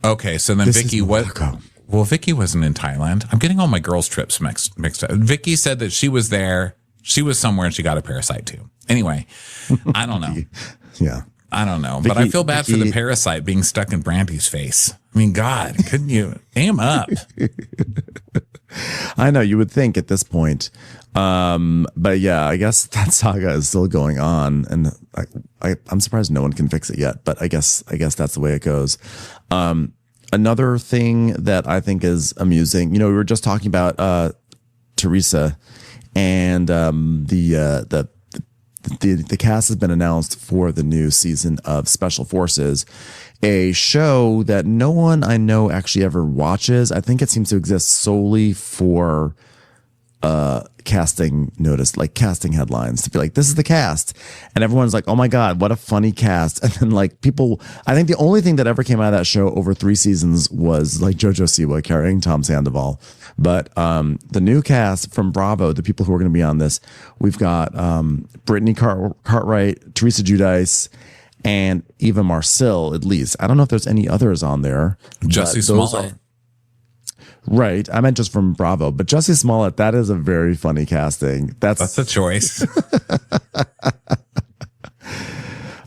Okay, so then Vicky, well, Vicky wasn't in Thailand. I'm getting all my girls' trips mixed up. Vicky said that she was there. She was somewhere and she got a parasite too. Anyway, I don't know. Yeah. I don't know. But I feel bad for the parasite being stuck in Brandi's face. I mean, God, couldn't you aim up? I know, you would think at this point. But yeah, I guess that saga is still going on. And I'm surprised no one can fix it yet. But I guess that's the way it goes. Another thing that I think is amusing, we were just talking about Teresa. And the cast has been announced for the new season of Special Forces, a show that no one I know actually ever watches. I think it seems to exist solely for casting notice, like casting headlines, to be like, this is the cast, and everyone's like, oh my god, what a funny cast. And then like people, I think the only thing that ever came out of that show over 3 seasons was like JoJo Siwa carrying Tom Sandoval. But the new cast from Bravo, the people who are going to be on this, we've got Brittany Cartwright, Teresa Giudice, and Eva Marcille, at least. I don't know if there's any others on there. Jussie Smollett. Right. I meant just from Bravo. But Jussie Smollett, that is a very funny casting. That's a choice.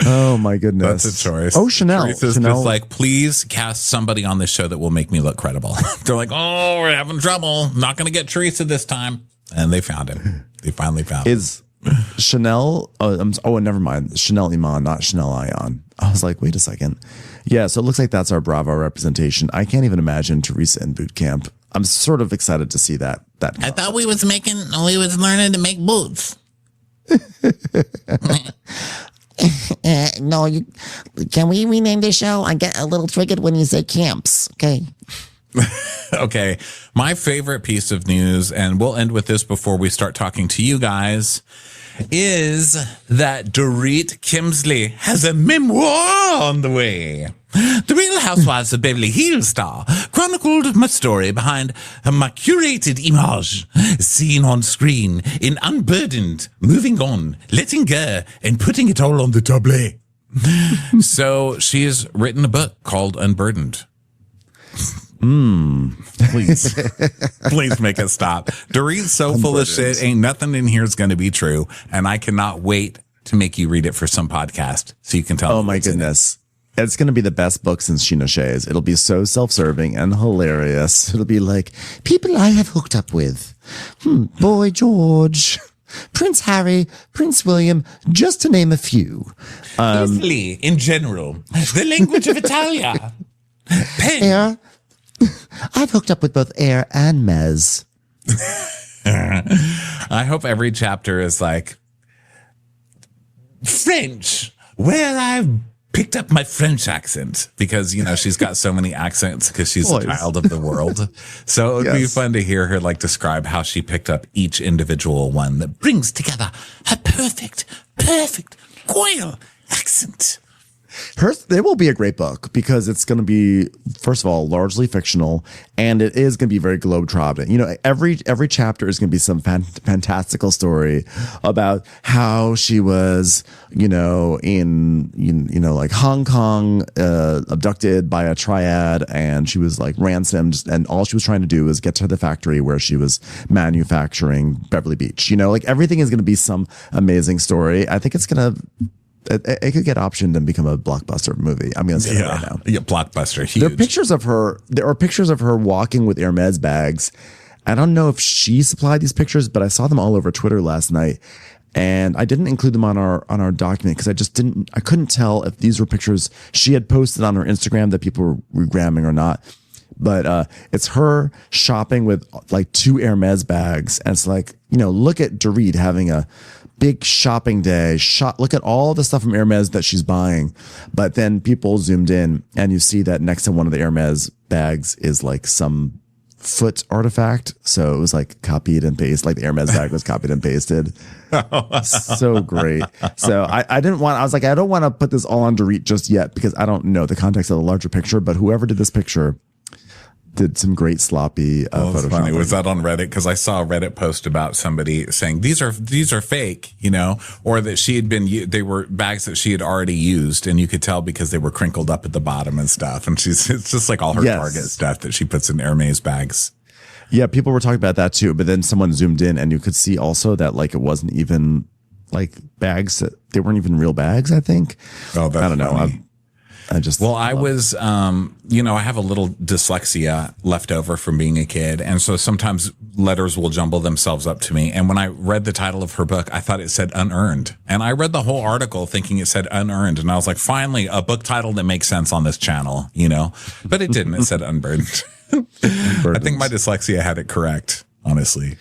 Oh, my goodness. That's a choice. Oh, Chanel. Teresa's just like, please cast somebody on this show that will make me look credible. They're like, oh, we're having trouble. Not going to get Teresa this time. And they found him. They finally found him. Is Chanel, never mind. Chanel Iman, not Chanel Ayan. I was like, wait a second. Yeah, so it looks like that's our Bravo representation. I can't even imagine Teresa in boot camp. I'm sort of excited to see that. I thought we was learning to make boots. No, can we rename this show? I get a little triggered when you say camps. Okay. Okay. My favorite piece of news, and we'll end with this before we start talking to you guys, is that Dorit Kemsley has a memoir on the way. The Real Housewives of Beverly Hills star chronicled my story behind my curated image seen on screen in Unburdened, Moving On, Letting Go, and Putting It All on the Table. So she has written a book called Unburdened. Please. Please make it stop. Dorit's so full of shit. Ain't nothing in here is going to be true. And I cannot wait to make you read it for some podcast so you can tell me. Oh my goodness. It's going to be the best book since Sheena Shea's. It'll be so self-serving and hilarious. It'll be like, people I have hooked up with. Boy George, Prince Harry, Prince William, just to name a few. Italy, in general. The language of Italia. Air. I've hooked up with both Air and Mez. I hope every chapter is like, French, where I've picked up my French accent, because, you know, she's got so many accents because she's a child of the world. So it would be fun to hear her like describe how she picked up each individual one that brings together her perfect Goyle accent. It will be a great book because it's going to be, first of all, largely fictional, and it is going to be very globetrotting. You know, every chapter is going to be some fantastical story about how she was, you know, in like Hong Kong, abducted by a triad, and she was like ransomed, and all she was trying to do was get to the factory where she was manufacturing Beverly Beach. You know, like everything is going to be some amazing story. I think it's going to. It could get optioned and become a blockbuster movie. I'm going to say that right now. Yeah, blockbuster. Huge. There are pictures of her. There are pictures of her walking with Hermes bags. I don't know if she supplied these pictures, but I saw them all over Twitter last night, and I didn't include them on our document because I couldn't tell if these were pictures she had posted on her Instagram that people were regramming or not. But it's her shopping with like 2 Hermes bags, and it's like, you know, look at Dorit having a big shopping day. Look at all the stuff from Hermes that she's buying. But then people zoomed in, and you see that next to one of the Hermes bags is like some foot artifact. So it was like copied and pasted, like the Hermes bag was copied and pasted. So great. So I was like, I don't want to put this all on Dorit just yet because I don't know the context of the larger picture, but whoever did this picture did some great sloppy Photoshop. Funny. Was that on Reddit? Because I saw a Reddit post about somebody saying these are fake, you know, or that they were bags that she had already used, and you could tell because they were crinkled up at the bottom and stuff. And it's just like all her Target stuff that she puts in Hermes bags. Yeah, people were talking about that too, but then someone zoomed in, and you could see also that like it wasn't even like bags they weren't even real bags. I think. Oh, that's I don't know. funny. I was, you know, I have a little dyslexia left over from being a kid. And so sometimes letters will jumble themselves up to me. And when I read the title of her book, I thought it said unearned. And I read the whole article thinking it said unearned. And I was like, finally, a book title that makes sense on this channel, you know, but it didn't. It said unburdened. I think my dyslexia had it correct, honestly.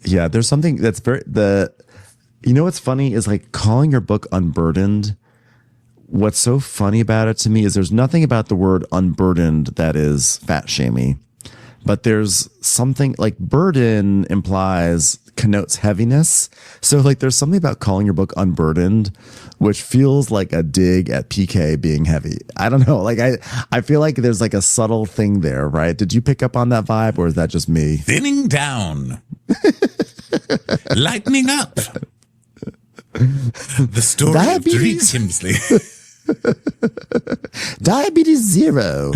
Yeah, there's something that's you know, what's funny is like calling your book unburdened. What's so funny about it to me is there's nothing about the word unburdened that is fat shamey, but there's something like burden connotes heaviness. So like there's something about calling your book unburdened, which feels like a dig at PK being heavy. I don't know. Like I feel like there's like a subtle thing there, right? Did you pick up on that vibe, or is that just me? Thinning down. Lightening up. The story Diabetes. of Dorit Kemsley. Diabetes 0.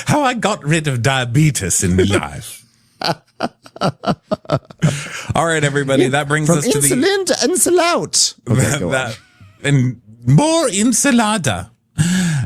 How I got rid of diabetes in my life. All right, everybody. That brings us to insulin to insulout. Okay, and more ensalada.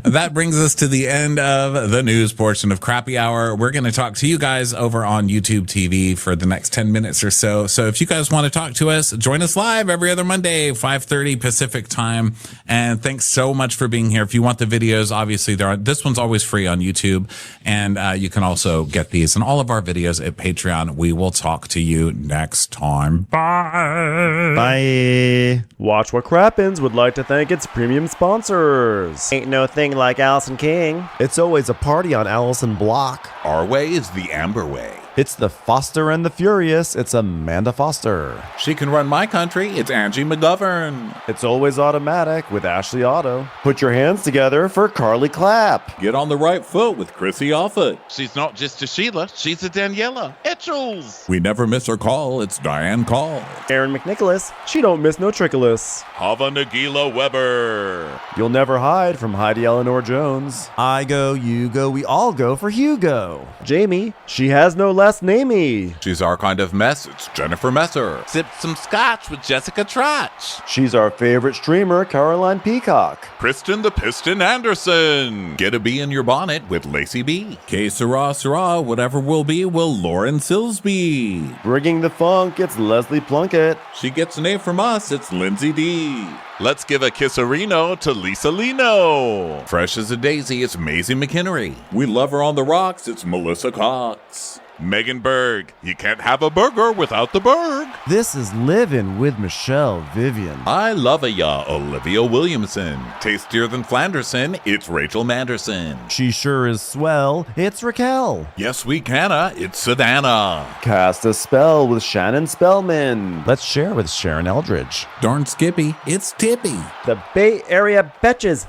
That brings us to the end of the news portion of Crappy Hour. We're going to talk to you guys over on YouTube TV for the next 10 minutes or so. So if you guys want to talk to us, join us live every other Monday, 5:30 Pacific time. And thanks so much for being here. If you want the videos, obviously this one's always free on YouTube. And you can also get these and all of our videos at Patreon. We will talk to you next time. Bye. Bye. Watch What Crappens would like to thank its premium sponsors. Ain't no thing like Allison King. It's always a party on Allison Block. Our way is the Amber way. It's the Foster and the Furious. It's Amanda Foster. She can run my country. It's Angie McGovern. It's always automatic with Ashley Otto. Put your hands together for Carly Clapp. Get on the right foot with Chrissy Offit. She's not just a Sheila, she's a Daniela. It's Rachels. We never miss her call. It's Diane Call. Aaron McNicholas, she don't miss no trickolas. Hava Nagila Weber. You'll never hide from Heidi Eleanor Jones. I go, you go, we all go for Hugo. Jamie, she has no last namey. She's our kind of mess. It's Jennifer Messer. Sipped some scotch with Jessica Trotch. She's our favorite streamer, Caroline Peacock. Kristen the Piston Anderson. Get a bee in your bonnet with Lacey B. K Sarah, whatever will be, will Lauren Silsby. Bringing the funk, it's Leslie Plunkett. She gets an A from us. It's Lindsay D. Let's give a kisserino to Lisa Lino. Fresh as a daisy, it's Maisie McHenry. We love her on the rocks. It's Melissa Cox. Megan Berg. You can't have a burger without the Berg. This is Livin' with Michelle Vivian. I love ya, Olivia Williamson. Tastier than Flanderson, it's Rachel Manderson. She sure is swell, it's Raquel. Yes, we canna, it's Savannah. Cast a spell with Shannon Spellman. Let's share with Sharon Eldridge. Darn Skippy, it's Tippy. The Bay Area Betches.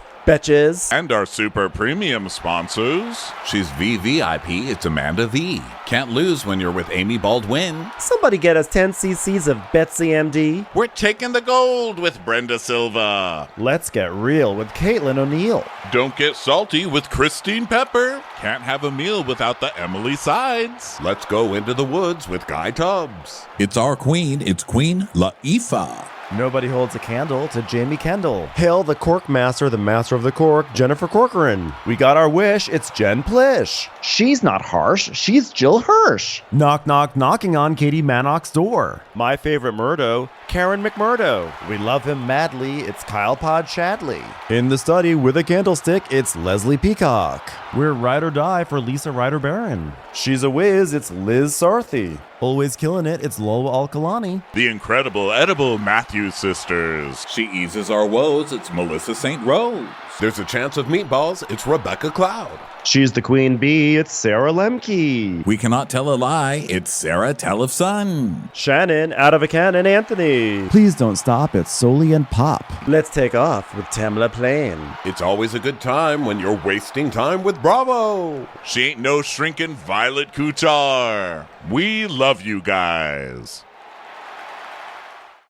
And our super premium sponsors. She's VVIP, it's Amanda V. Can't lose when you're with Amy Baldwin. Somebody get us 10 cc's of Betsy MD. We're taking the gold with Brenda Silva. Let's get real with Caitlin O'Neill. Don't get salty with Christine Pepper. Can't have a meal without the Emily Sides. Let's go into the woods with Guy Tubbs. It's our queen, it's Queen Laifah. Nobody holds a candle to Jamie Kendall. Hail the cork master, the master of the cork, Jennifer Corcoran. We got our wish, it's Jen Plish. She's not harsh. She's Jill Hirsch. Knock, knock, knocking on Katie Manock's door. My favorite Murdo, Karen McMurdo. We love him madly, it's Kyle Pod Shadley. In the study with a candlestick, it's Leslie Peacock. We're ride or die for Lisa Ryder Barron. She's a whiz, it's Liz Sarthy. Always killing it, it's Lola Alkalani. The incredible edible Matthews sisters. She eases our woes, it's Melissa St. Rose. There's a chance of meatballs, it's Rebecca Cloud. She's the queen bee, it's Sarah Lemke. We cannot tell a lie, it's Sarah Tellefson. Shannon, out of a cannon, Anthony. Please don't stop, it's Soli and Pop. Let's take off with Tamla Plain. It's always a good time when you're wasting time with Bravo. She ain't no shrinking Violet Couture. We love you guys.